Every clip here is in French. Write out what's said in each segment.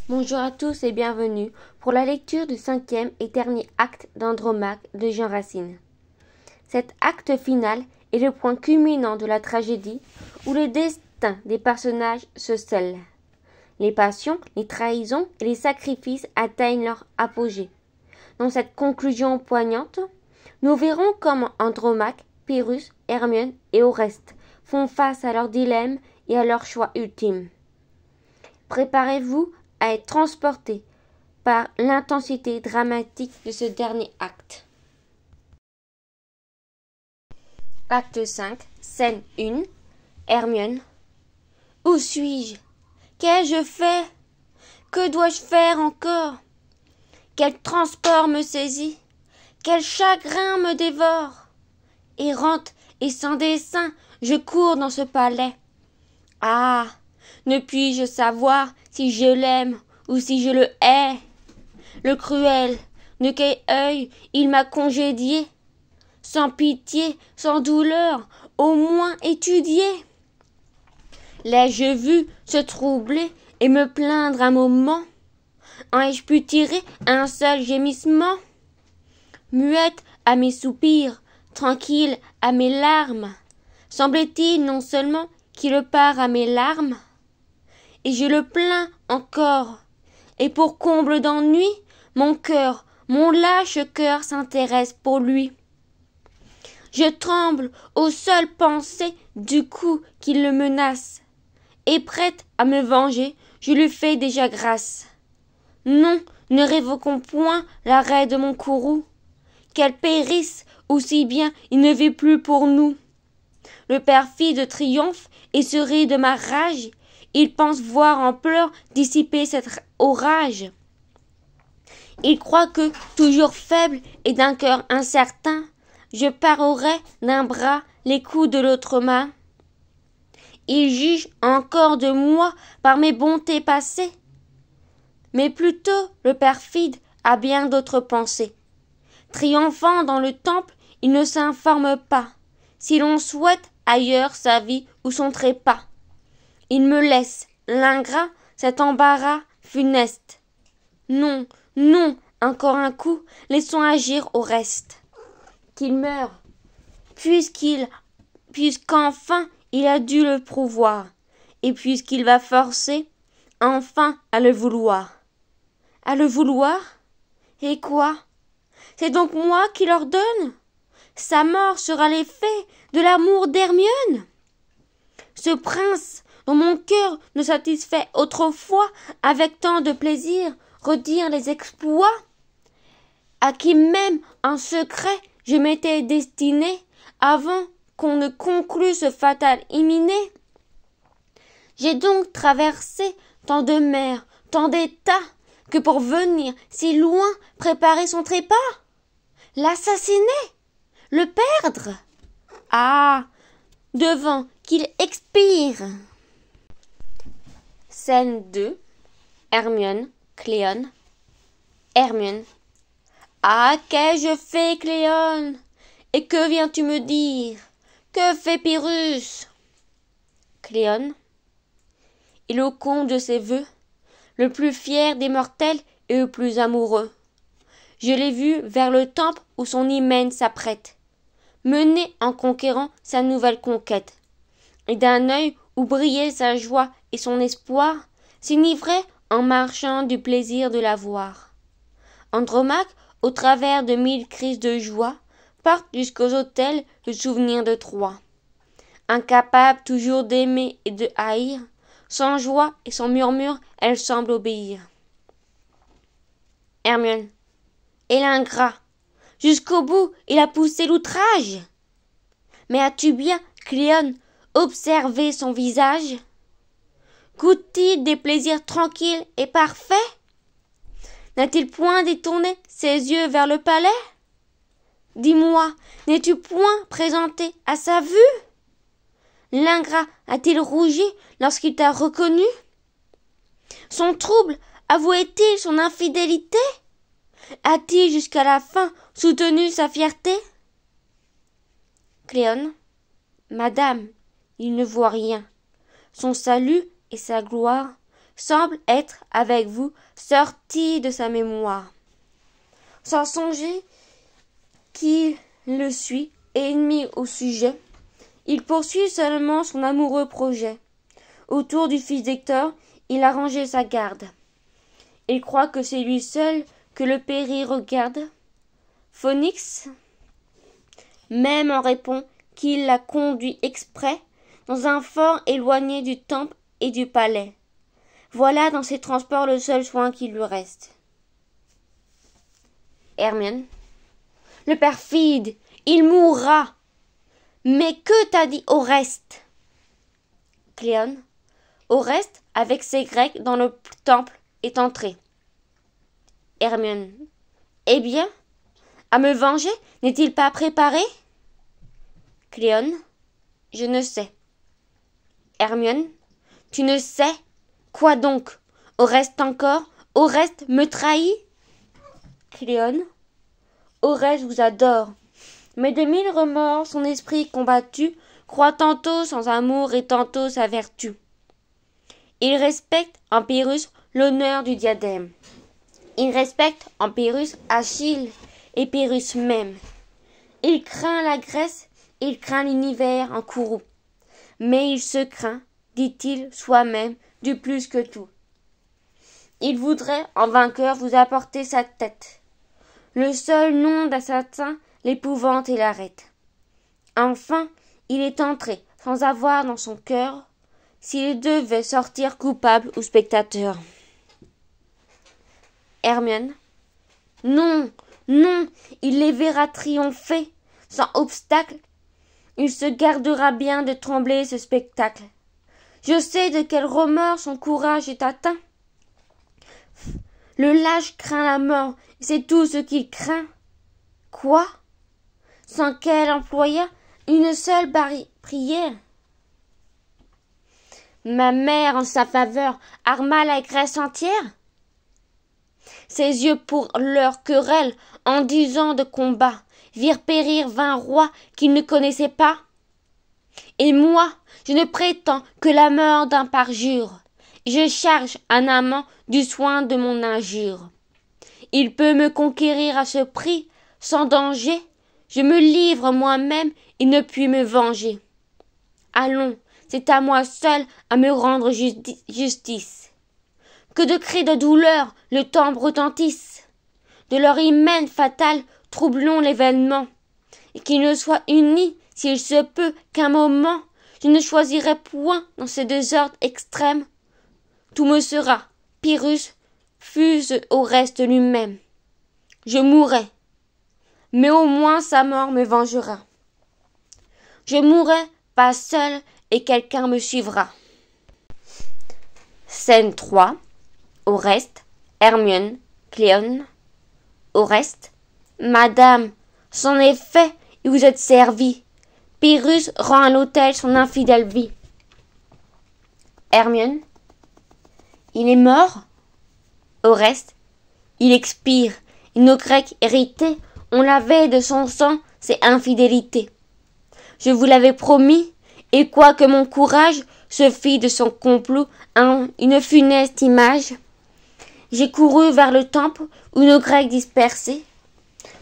Bonjour à tous et bienvenue pour la lecture du 5e et dernier acte d'Andromaque de Jean Racine. Cet acte final est le point culminant de la tragédie où le destin des personnages se scelle. Les passions, les trahisons et les sacrifices atteignent leur apogée. Dans cette conclusion poignante, nous verrons comment Andromaque, Pyrrhus, Hermione et Oreste font face à leurs dilemmes et à leur choix ultime. Préparez-vous à être transportés par l'intensité dramatique de ce dernier acte. Acte 5, scène 1, Hermione. Où suis-je? Qu'ai-je fait? Que dois-je faire encore? Quel transport me saisit? Quel chagrin me dévore? Errante et sans dessein, je cours dans ce palais. Ah! Ne puis-je savoir si je l'aime ou si je le hais? Le cruel, de quel œil il m'a congédié? Sans pitié, sans douleur, au moins étudié. L'ai-je vu se troubler et me plaindre un moment? En ai-je pu tirer un seul gémissement? Muette à mes soupirs, tranquille à mes larmes, semblait-il non seulement qu'il part à mes larmes? Et je le plains encore, et pour comble d'ennui, mon lâche cœur s'intéresse pour lui. Je tremble aux seules pensées du coup qu'il le menace, et prête à me venger, je lui fais déjà grâce. Non, ne révoquons point l'arrêt de mon courroux, qu'elle périsse aussi bien il ne vit plus pour nous. Le perfide triomphe et se rit de ma rage, il pense voir en pleurs dissiper cet orage. Il croit que, toujours faible et d'un cœur incertain, je parerai d'un bras les coups de l'autre main. Il juge encore de moi par mes bontés passées. Mais plutôt le perfide a bien d'autres pensées. Triomphant dans le temple, il ne s'informe pas si l'on souhaite ailleurs sa vie ou son trépas. Il me laisse, l'ingrat, cet embarras funeste. Non, non, encore un coup, laissons agir au reste. Qu'il meure, puisqu'enfin il a dû le prouvoir, et puisqu'il va forcer, enfin, à le vouloir. À le vouloir? Et quoi? C'est donc moi qui l'ordonne? Sa mort sera l'effet de l'amour d'Hermione? Ce prince, dont mon cœur ne satisfait autrefois avec tant de plaisir redire les exploits, à qui même en secret je m'étais destiné avant qu'on ne conclût ce fatal imminé. J'ai donc traversé tant de mers, tant d'états, que pour venir si loin préparer son trépas, l'assassiner, le perdre. Ah! Devant qu'il expire. Scène 2. Hermione, Cléone. Hermione. Ah, qu'ai-je fait, Cléone? Et que viens-tu me dire? Que fait Pyrrhus? Cléone. Il au comble de ses vœux, le plus fier des mortels et le plus amoureux. Je l'ai vu vers le temple où son hymen s'apprête, mener en conquérant sa nouvelle conquête, et d'un œil où brillait sa joie et son espoir, s'enivrait en marchant du plaisir de la voir. Andromaque, au travers de 1000 crises de joie, porte jusqu'aux autels le souvenir de Troie. Incapable toujours d'aimer et de haïr, sans joie et sans murmure, elle semble obéir. Hermione. Et l'ingrat, jusqu'au bout, il a poussé l'outrage. Mais as-tu bien, Cléone, observé son visage? Goûte-t-il des plaisirs tranquilles et parfaits? N'a-t-il point détourné ses yeux vers le palais? Dis-moi, n'es-tu point présenté à sa vue? L'ingrat a-t-il rougi lorsqu'il t'a reconnu? Son trouble avouait-il son infidélité? A-t-il jusqu'à la fin soutenu sa fierté? Cléone. Madame, il ne voit rien. Son salut et sa gloire semble être avec vous sorti de sa mémoire. Sans songer qu'il le suit, ennemi au sujet, il poursuit seulement son amoureux projet. Autour du fils d'Hector, il a rangé sa garde. Il croit que c'est lui seul que le péril regarde. Phoenix même en répond qu'il l'a conduit exprès dans un fort éloigné du temple et du palais. Voilà dans ses transports le seul soin qui lui reste. Hermione. Le perfide, il mourra. Mais que t'a dit Oreste? Cléone. Oreste, avec ses Grecs dans le temple, est entré. Hermione. Eh bien, à me venger, n'est-il pas préparé? Cléone. Je ne sais. Hermione. Tu ne sais? Quoi donc? Oreste encore? Oreste me trahit? Cléone. Oreste vous adore. Mais de mille remords, son esprit combattu croit tantôt sans amour et tantôt sa vertu. Il respecte en Pyrrhus l'honneur du diadème. Il respecte en Pyrrhus Achille et Pyrrhus même. Il craint la Grèce, il craint l'univers en courroux. Mais il se craint, dit-il soi-même, du plus que tout. Il voudrait, en vainqueur, vous apporter sa tête. Le seul nom d'assassin l'épouvante et l'arrête. Enfin, il est entré, sans avoir dans son cœur, s'il devait sortir coupable ou spectateur. Hermione. Non, non, il les verra triompher, sans obstacle. Il se gardera bien de trembler ce spectacle. Je sais de quel remords son courage est atteint. Le lâche craint la mort, c'est tout ce qu'il craint. Quoi? Sans qu'elle employât une seule prière. Ma mère, en sa faveur, arma la Grèce entière. Ses yeux, pour leur querelle, en 10 ans de combat, virent périr 20 rois qu'ils ne connaissaient pas. Et moi, je ne prétends que la mort d'un parjure. Je charge un amant du soin de mon injure. Il peut me conquérir à ce prix, sans danger. Je me livre moi-même et ne puis me venger. Allons, c'est à moi seul à me rendre justice. Que de cris de douleur le temps retentisse. De leur hymen fatal troublons l'événement. Et qu'ils ne soient unis, s'il se peut, qu'un moment. Je ne choisirai point dans ces deux ordres extrêmes. Tout me sera, Pyrrhus, fût-ce Oreste lui-même. Je mourrai, mais au moins sa mort me vengera. Je mourrai pas seul et quelqu'un me suivra. Scène 3. Oreste, Hermione, Cléone. Oreste. Madame, c'en est fait et vous êtes servie. Pyrrhus rend à l'autel son infidèle vie. Hermione. Il est mort? Oreste. Il expire, et nos Grecs hérités ont lavé de son sang ses infidélités. Je vous l'avais promis, et quoique mon courage se fît de son complot une funeste image, j'ai couru vers le temple où nos Grecs dispersés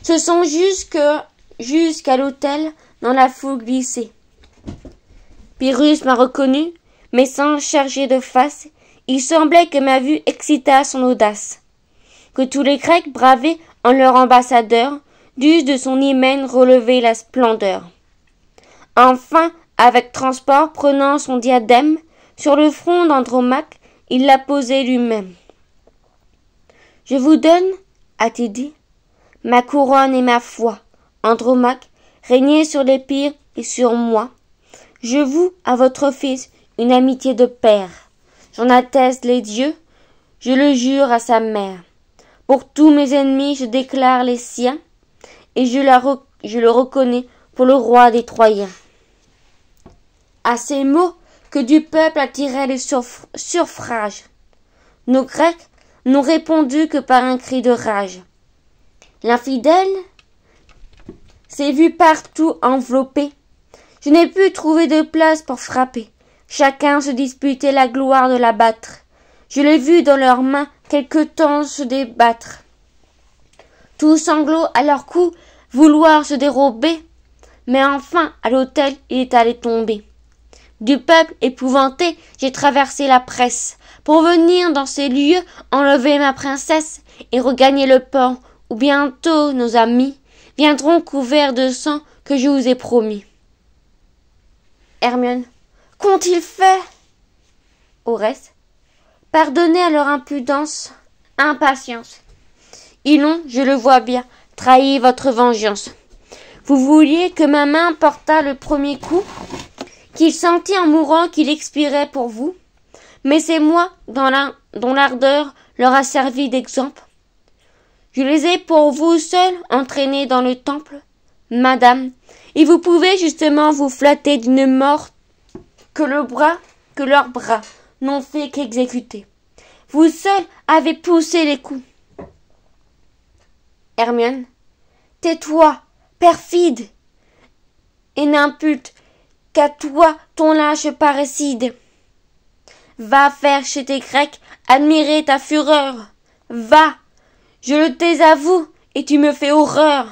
se sont jusqu'à l'autel dans la foule glissés. Pyrrhus m'a reconnu, mais sans charger de face, il semblait que ma vue excitât son audace, que tous les Grecs bravés en leur ambassadeur dussent de son hymen relever la splendeur. Enfin, avec transport, prenant son diadème, sur le front d'Andromaque, il l'a posé lui-même. Je vous donne, a-t-il dit, ma couronne et ma foi, Andromaque, régnez sur l'Épire et sur moi. Je voue à votre fils une amitié de père. J'en atteste les dieux, je le jure à sa mère. Pour tous mes ennemis, je déclare les siens, et je le reconnais pour le roi des Troyens. À ces mots que du peuple attiraient les suffrages, nos Grecs n'ont répondu que par un cri de rage. L'infidèle s'est vu partout enveloppé. Je n'ai pu trouver de place pour frapper. Chacun se disputait la gloire de l'abattre. Je l'ai vu dans leurs mains quelque temps se débattre, tout sanglots à leur cou, vouloir se dérober, mais enfin à l'autel il est allé tomber. Du peuple épouvanté, j'ai traversé la presse, pour venir dans ces lieux enlever ma princesse et regagner le port, où bientôt nos amis viendront couverts de sang que je vous ai promis. Hermione. Qu'ont-ils fait? Oreste. Pardonnez à leur impudence, impatience. Ils ont, je le vois bien, trahi votre vengeance. Vous vouliez que ma main portât le premier coup, qu'il sentit en mourant qu'il expirait pour vous, mais c'est moi dont l'ardeur leur a servi d'exemple. Je les ai pour vous seuls entraînés dans le temple, madame, et vous pouvez justement vous flatter d'une mort que leurs bras n'ont fait qu'exécuter. Vous seuls avez poussé les coups. Hermione. Tais-toi, perfide, et n'impute qu'à toi ton lâche parricide. Va faire chez tes Grecs admirer ta fureur. Va, je le désavoue, et tu me fais horreur.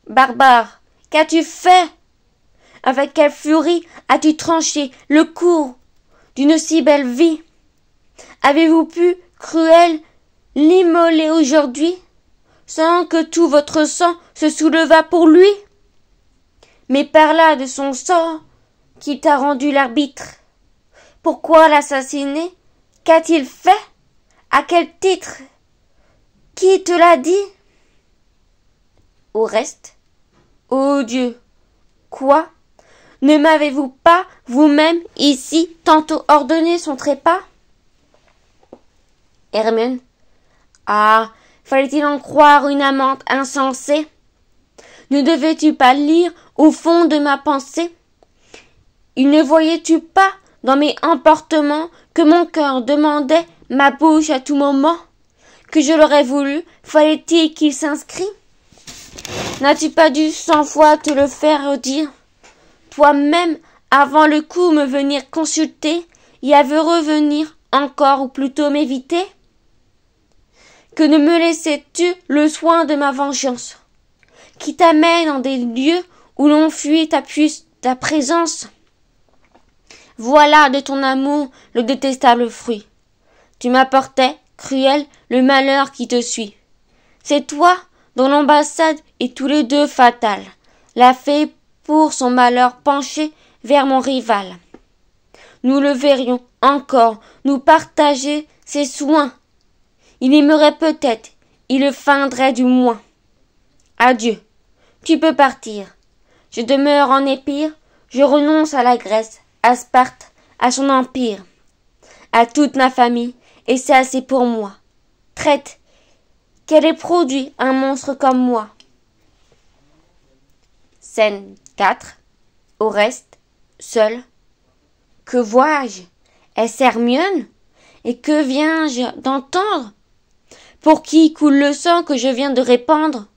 Barbare, qu'as-tu fait? Avec quelle furie as-tu tranché le cours d'une si belle vie? Avez-vous pu, cruel, l'immoler aujourd'hui, sans que tout votre sang se soulevât pour lui? Mais parla de son sort qui t'a rendu l'arbitre. Pourquoi l'assassiner? Qu'a-t-il fait? À quel titre? Qui te l'a dit? Oreste. Ô Dieu! Quoi? Ne m'avez-vous pas, vous-même, ici, tantôt ordonné son trépas? Hermione. Ah, fallait-il en croire une amante insensée? Ne devais-tu pas lire au fond de ma pensée? Il ne voyais-tu pas dans mes emportements que mon cœur demandait ma bouche à tout moment? Que je l'aurais voulu, fallait-il qu'il s'inscrit? N'as-tu pas dû 100 fois te le faire dire? Toi-même, avant le coup, me venir consulter, y avait revenir encore, ou plutôt m'éviter? Que ne me laissais-tu le soin de ma vengeance, qui t'amène dans des lieux où l'on fuit ta présence? Voilà de ton amour le détestable fruit. Tu m'apportais, cruel, le malheur qui te suit. C'est toi dont l'ambassade est tous les deux fatale, l'a fait pour son malheur penché vers mon rival. Nous le verrions encore nous partager ses soins. Il aimerait peut-être, il le feindrait du moins. Adieu, tu peux partir. Je demeure en Épire, je renonce à la Grèce, à Sparte, à son empire, à toute ma famille, et c'est assez pour moi. Traite, qu'elle ait produit un monstre comme moi. Scène 4. Oreste, seul. Que vois-je? Est-ce Hermione? Et que viens-je d'entendre? Pour qui coule le sang que je viens de répandre?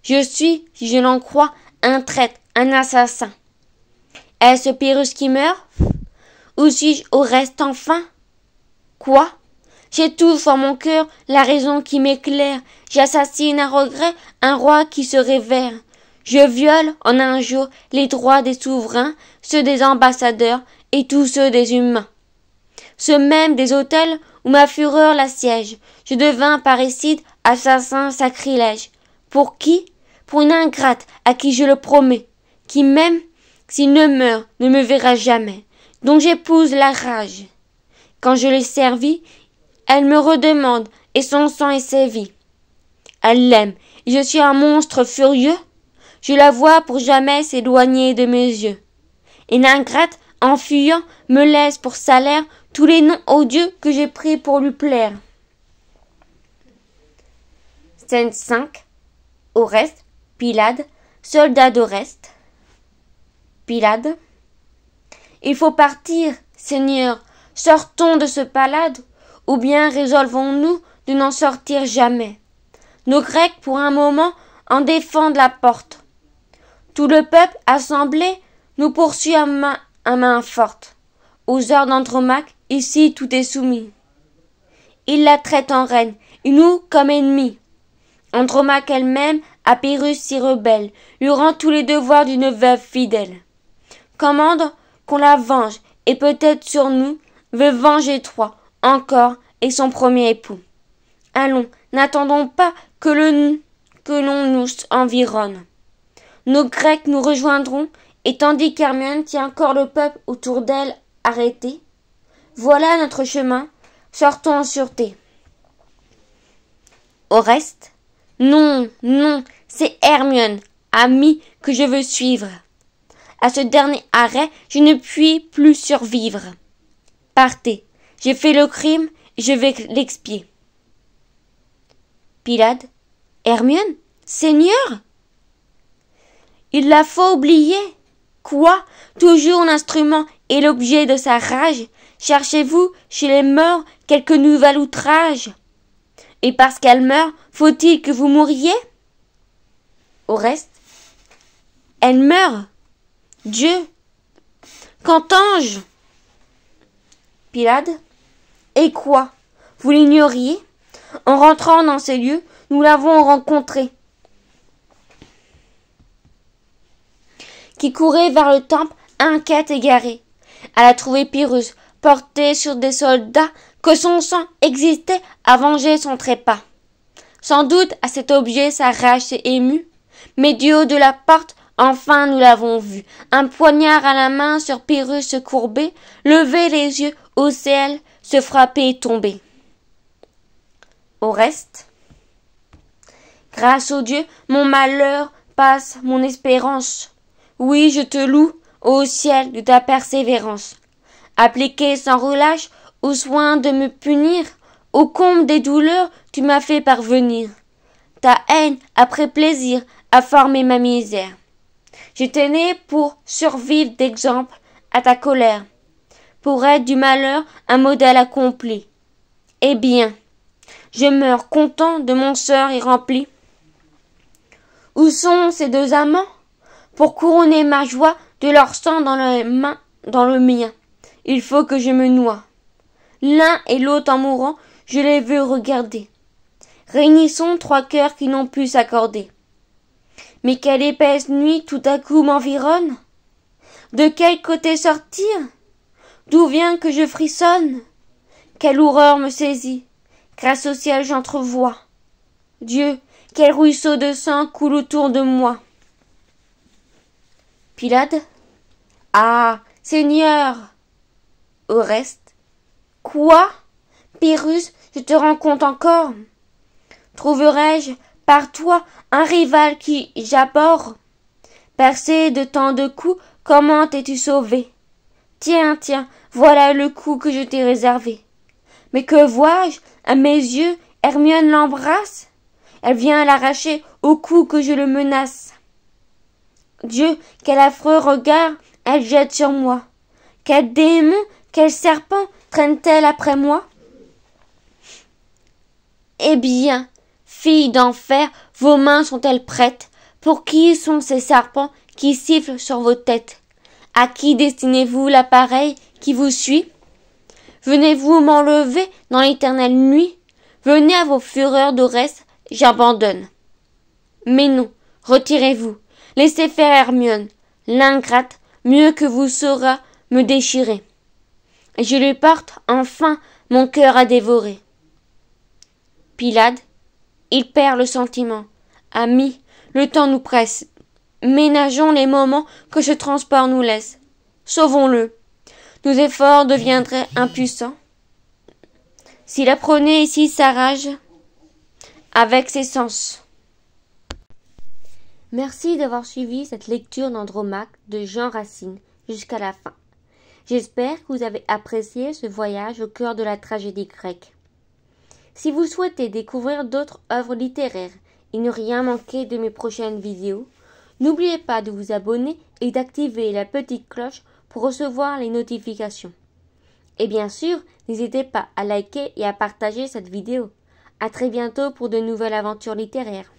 Je suis, si je l'en crois, un traître, un assassin. Est-ce Pyrrhus qui meurt? Ou suis-je Oreste enfin? Quoi? J'étouffe en mon cœur la raison qui m'éclaire. J'assassine à regret un roi qui se révère. Je viole en un jour les droits des souverains, ceux des ambassadeurs et tous ceux des humains. Ceux même des hôtels où ma fureur l'assiège. Je devins parricide, assassin, sacrilège. Pour qui? Pour une ingrate à qui je le promets, qui même s'il ne meurt ne me verra jamais, dont j'épouse la rage. Quand je l'ai servie, elle me redemande et son sang est sévi. Elle l'aime et je suis un monstre furieux. Je la vois pour jamais s'éloigner de mes yeux. Et l'ingrate, en fuyant, me laisse pour salaire tous les noms odieux que j'ai pris pour lui plaire. Scène 5. Oreste, Pylade, soldat d'Oreste. Pylade. Il faut partir, Seigneur, sortons de ce palade, ou bien résolvons-nous de n'en sortir jamais. Nos Grecs, pour un moment, en défendent la porte. Tout le peuple assemblé nous poursuit à main forte. Aux heures d'Andromaque, ici tout est soumis. il la traite en reine, et nous comme ennemis. Andromaque elle-même, à Pyrrhus si rebelle, lui rend tous les devoirs d'une veuve fidèle. Commande qu'on la venge, et peut-être sur nous, veut venger Troie, encore, et son premier époux. Allons, n'attendons pas que l'on nous environne. Nos Grecs nous rejoindront, et tandis qu'Hermione tient encore le peuple autour d'elle arrêté, voilà notre chemin, sortons en sûreté. Au reste, non, non, c'est Hermione, amie, que je veux suivre. À ce dernier arrêt, je ne puis plus survivre. Partez, j'ai fait le crime, et je vais l'expier. Pylade, Hermione, Seigneur? Il la faut oublier. Quoi? Toujours l'instrument et l'objet de sa rage? Cherchez-vous chez les morts quelque nouvel outrage? Et parce qu'elle meurt, faut-il que vous mouriez? Au reste, elle meurt. Dieu, qu'entends-je? Pylade, et quoi? Vous l'ignoriez? En rentrant dans ces lieux, nous l'avons rencontrée, qui courait vers le temple, inquiète, égarée. Elle a trouvé Pyrrhus, porté sur des soldats, que son sang existait à venger son trépas. Sans doute à cet objet sa rage s'est émue, mais du haut de la porte, enfin nous l'avons vu, un poignard à la main sur Pyrrhus se courber, lever les yeux au ciel, se frapper et tomber. Au reste, grâce au Dieu, mon malheur passe mon espérance. Oui, je te loue, ô ciel, de ta persévérance. Appliqué sans relâche au soin de me punir, au comble des douleurs, tu m'as fait parvenir. Ta haine, après plaisir, a formé ma misère. J'étais né pour survivre d'exemple à ta colère, pour être du malheur un modèle accompli. Eh bien, je meurs content de mon sort et rempli. Où sont ces deux amants? Pour couronner ma joie de leur sang dans le mien, il faut que je me noie. L'un et l'autre en mourant, je les veux regarder. Réunissons trois cœurs qui n'ont pu s'accorder. Mais quelle épaisse nuit tout à coup m'environne? De quel côté sortir? D'où vient que je frissonne? Quelle horreur me saisit? Grâce au ciel j'entrevois. Dieu, quel ruisseau de sang coule autour de moi. Pylade, ah, Seigneur! Au reste, quoi? Pyrrhus, je te rencontre encore. Trouverai-je par toi un rival qui j'abhorre? Percé de tant de coups, comment t'es-tu sauvé? Tiens, tiens, voilà le coup que je t'ai réservé. Mais que vois-je? À mes yeux, Hermione l'embrasse. Elle vient l'arracher au cou que je le menace. Dieu, quel affreux regard elle jette sur moi. Quel démon, quel serpent traîne-t-elle après moi? Eh bien, filles d'enfer, vos mains sont-elles prêtes? Pour qui sont ces serpents qui sifflent sur vos têtes? À qui destinez-vous l'appareil qui vous suit? Venez-vous m'enlever dans l'éternelle nuit? Venez à vos fureurs d'Orès, j'abandonne. Mais non, retirez-vous, laissez faire Hermione, l'ingrate, mieux que vous saura me déchirer. Et je lui porte enfin mon cœur à dévorer. Pylade, il perd le sentiment. Amis, le temps nous presse. Ménageons les moments que ce transport nous laisse. Sauvons-le. Nos efforts deviendraient impuissants. S'il apprenait ici sa rage avec ses sens. Merci d'avoir suivi cette lecture d'Andromaque de Jean Racine jusqu'à la fin. J'espère que vous avez apprécié ce voyage au cœur de la tragédie grecque. Si vous souhaitez découvrir d'autres œuvres littéraires et ne rien manquer de mes prochaines vidéos, n'oubliez pas de vous abonner et d'activer la petite cloche pour recevoir les notifications. Et bien sûr, n'hésitez pas à liker et à partager cette vidéo. À très bientôt pour de nouvelles aventures littéraires.